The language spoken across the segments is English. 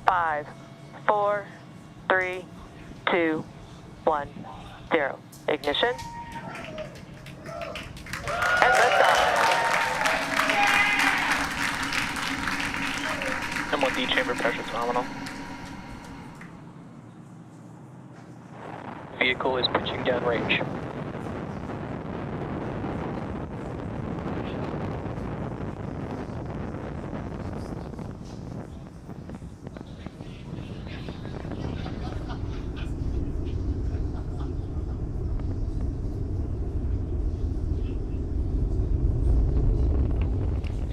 5, 4, 3, 2, 1, 0. Ignition. And liftoff. M1D chamber pressure phenomenal. Vehicle is pitching downrange.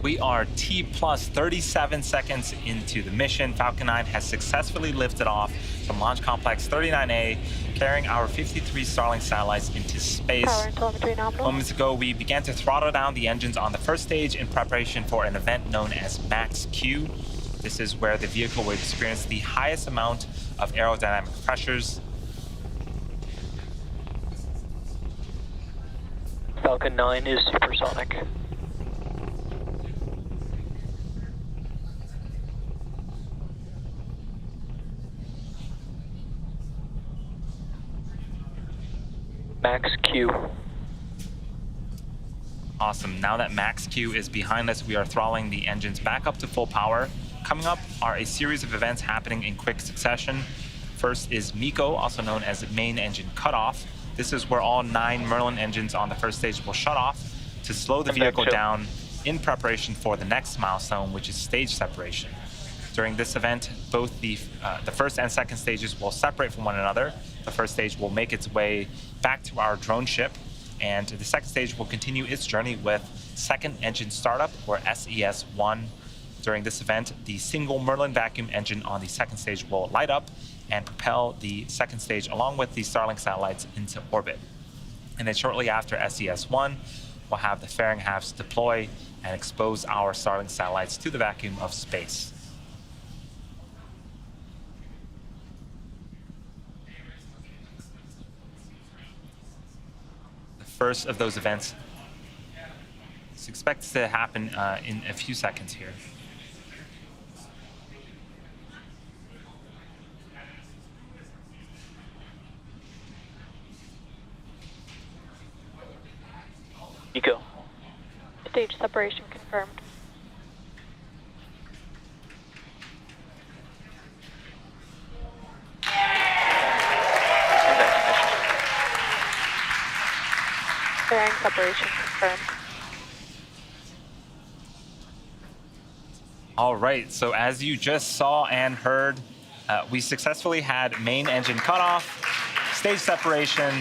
We are T plus 37 seconds into the mission. Falcon 9 has successfully lifted off from Launch Complex 39A, carrying our 53 Starlink satellites into space. Power and telemetry nominal. Moments ago, we began to throttle down the engines on the first stage in preparation for an event known as Max Q. This is where the vehicle will experience the highest amount of aerodynamic pressures. Falcon 9 is supersonic. Max Q. Awesome. Now that Max Q is behind us, we are throttling the engines back up to full power. Coming up are a series of events happening in quick succession. First is MECO, also known as main engine cutoff. This is where all 9 Merlin engines on the first stage will shut off to slow the vehicle down in preparation for the next milestone, which is stage separation. During this event, both the first and second stages will separate from one another. The first stage will make its way back to our drone ship, and the second stage will continue its journey with second engine startup, or SES-1. During this event, the single Merlin vacuum engine on the second stage will light up and propel the second stage along with the Starlink satellites into orbit. And then shortly after SES-1, we'll have the fairing halves deploy and expose our Starlink satellites to the vacuum of space. First of those events is expected to happen in a few seconds here. MECO. Stage separation confirmed. Fairing separation confirmed. All right, so as you just saw and heard, we successfully had main engine cutoff, stage separation.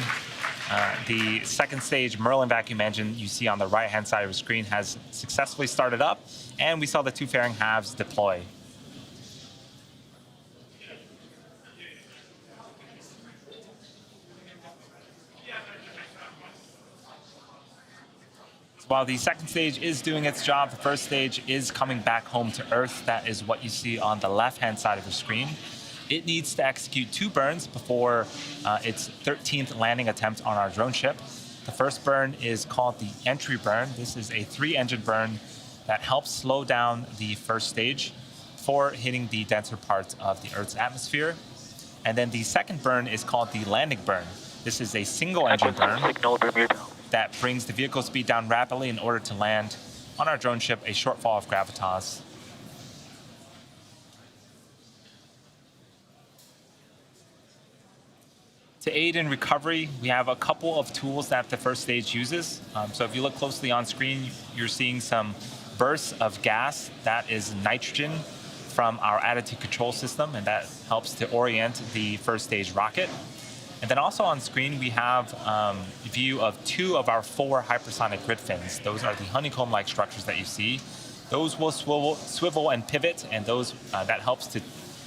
The second stage Merlin vacuum engine you see on the right-hand side of the screen has successfully started up, and we saw the 2 fairing halves deploy. While the second stage is doing its job, the first stage is coming back home to Earth. That is what you see on the left-hand side of the screen. It needs to execute 2 burns before its 13th landing attempt on our drone ship. The first burn is called the entry burn. This is a 3-engine burn that helps slow down the first stage before hitting the denser parts of the Earth's atmosphere. And then the second burn is called the landing burn. This is a single-engine burn that brings the vehicle speed down rapidly in order to land on our drone ship a short fall of gravitas. To aid in recovery, we have a couple of tools that the first stage uses. So if you look closely on screen, you're seeing some bursts of gas. That is nitrogen from our attitude control system, and that helps to orient the first stage rocket. And then also on screen, we have a view of 2 of our 4 hypersonic grid fins. Those are the honeycomb-like structures that you see. Those will swivel and pivot, and those that helps to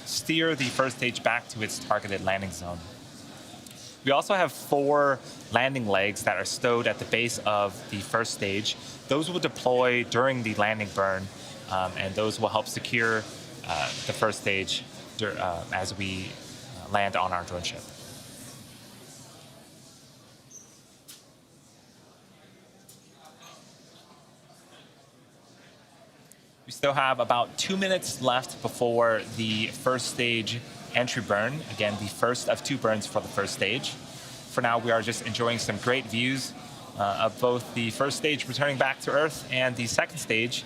steer the first stage back to its targeted landing zone. We also have 4 landing legs that are stowed at the base of the first stage. Those will deploy during the landing burn, and those will help secure the first stage as we land on our drone ship. We still have about 2 minutes left before the first stage entry burn. Again, the first of 2 burns for the first stage. For now, we are just enjoying some great views of both the first stage returning back to Earth and the second stage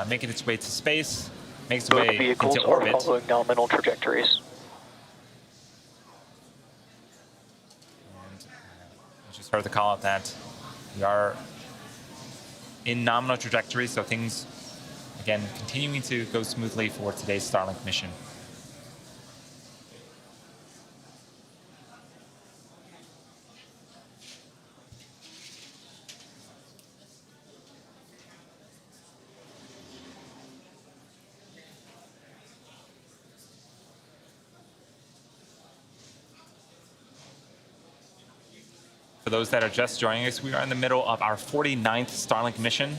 making its way to space, makes its Both way vehicles into are orbit. following nominal trajectories. And I just heard the call out that we are in nominal trajectory, so things, again, continuing to go smoothly for today's Starlink mission. For those that are just joining us, we are in the middle of our 49th Starlink mission.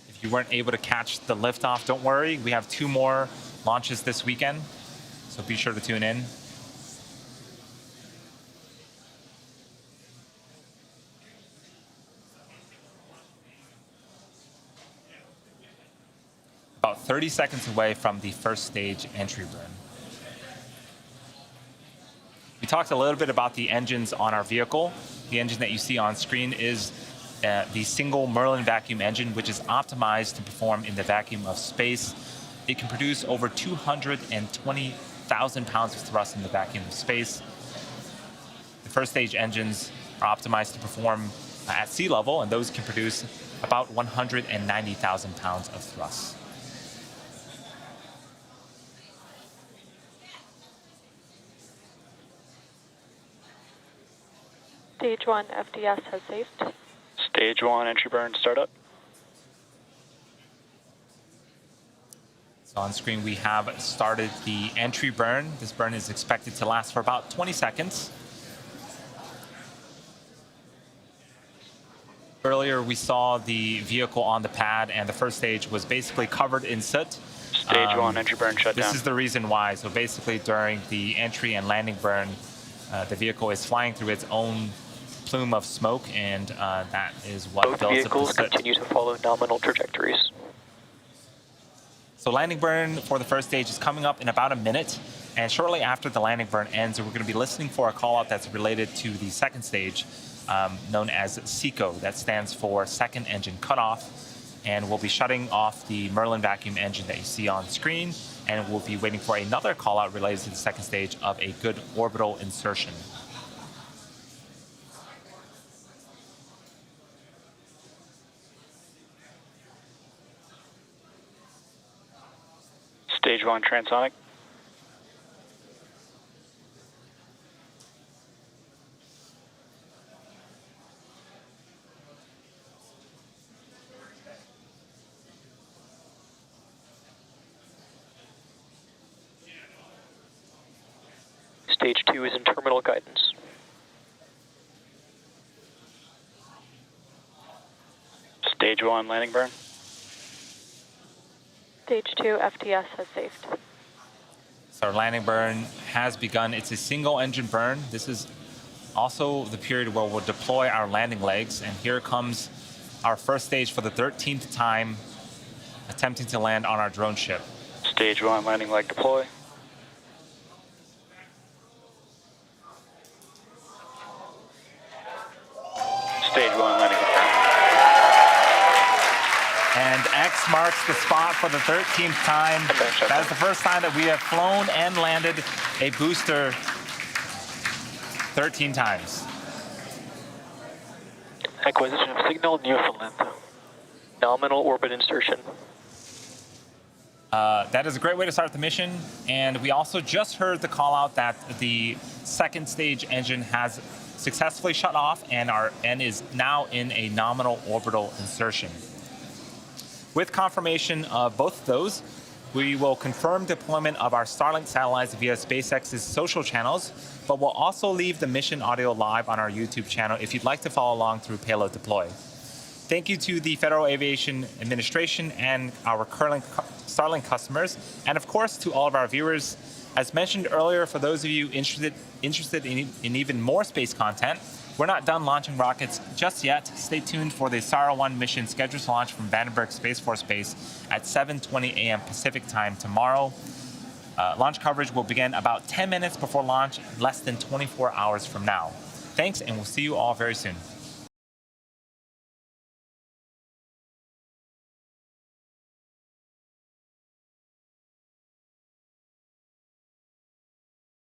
If you weren't able to catch the liftoff, don't worry. We have 2 more launches this weekend, so be sure to tune in. About 30 seconds away from the first stage entry burn. We talked a little bit about the engines on our vehicle. The engine that you see on screen is the single Merlin vacuum engine, which is optimized to perform in the vacuum of space. It can produce over 220,000 pounds of thrust in the vacuum of space. The first stage engines are optimized to perform at sea level, and those can produce about 190,000 pounds of thrust. Stage 1 FDS has saved. Stage 1 entry burn startup. So on screen, we have started the entry burn. This burn is expected to last for about 20 seconds. Earlier, we saw the vehicle on the pad, and the first stage was basically covered in soot. Stage 1 entry burn shut This down. is the reason why. So basically, during the entry and landing burn, the vehicle is flying through its own plume of smoke, and that is what Both builds up the vehicles soot. continue to follow nominal trajectories. So landing burn for the first stage is coming up in about a minute, and shortly after the landing burn ends, we're going to be listening for a call out that's related to the second stage, known as SECO. That stands for Second Engine Cutoff, and we'll be shutting off the Merlin vacuum engine that you see on screen, and we'll be waiting for another call out related to the second stage of a good orbital insertion. Stage 1 transonic. Stage 2 is in terminal guidance. Stage 1 landing burn. Stage 2 FDS has saved. So our landing burn has begun. It's a single engine burn. This is also the period where we'll deploy our landing legs. And here comes our first stage for the 13th time, attempting to land on our drone ship. Stage 1 landing leg deploy. Stage 1 landing confirmed. And X marks the spot for the 13th time. That is the first time that we have flown and landed a booster 13 times. Acquisition of signal, Newfoundland. Nominal orbit insertion. That is a great way to start the mission. And we also just heard the call out that the second stage engine has successfully shut off and is now in a nominal orbital insertion. With confirmation of both of those, we will confirm deployment of our Starlink satellites via SpaceX's social channels, but we'll also leave the mission audio live on our YouTube channel if you'd like to follow along through payload deploy. Thank you to the Federal Aviation Administration and our current Starlink customers, and of course to all of our viewers. As mentioned earlier, for those of you interested in even more space content, We're not done launching rockets just yet. Stay tuned for the SARA-1 mission scheduled to launch from Vandenberg Space Force Base at 7:20 a.m. Pacific time tomorrow. Launch coverage will begin about 10 minutes before launch, less than 24 hours from now. Thanks, and we'll see you all very soon.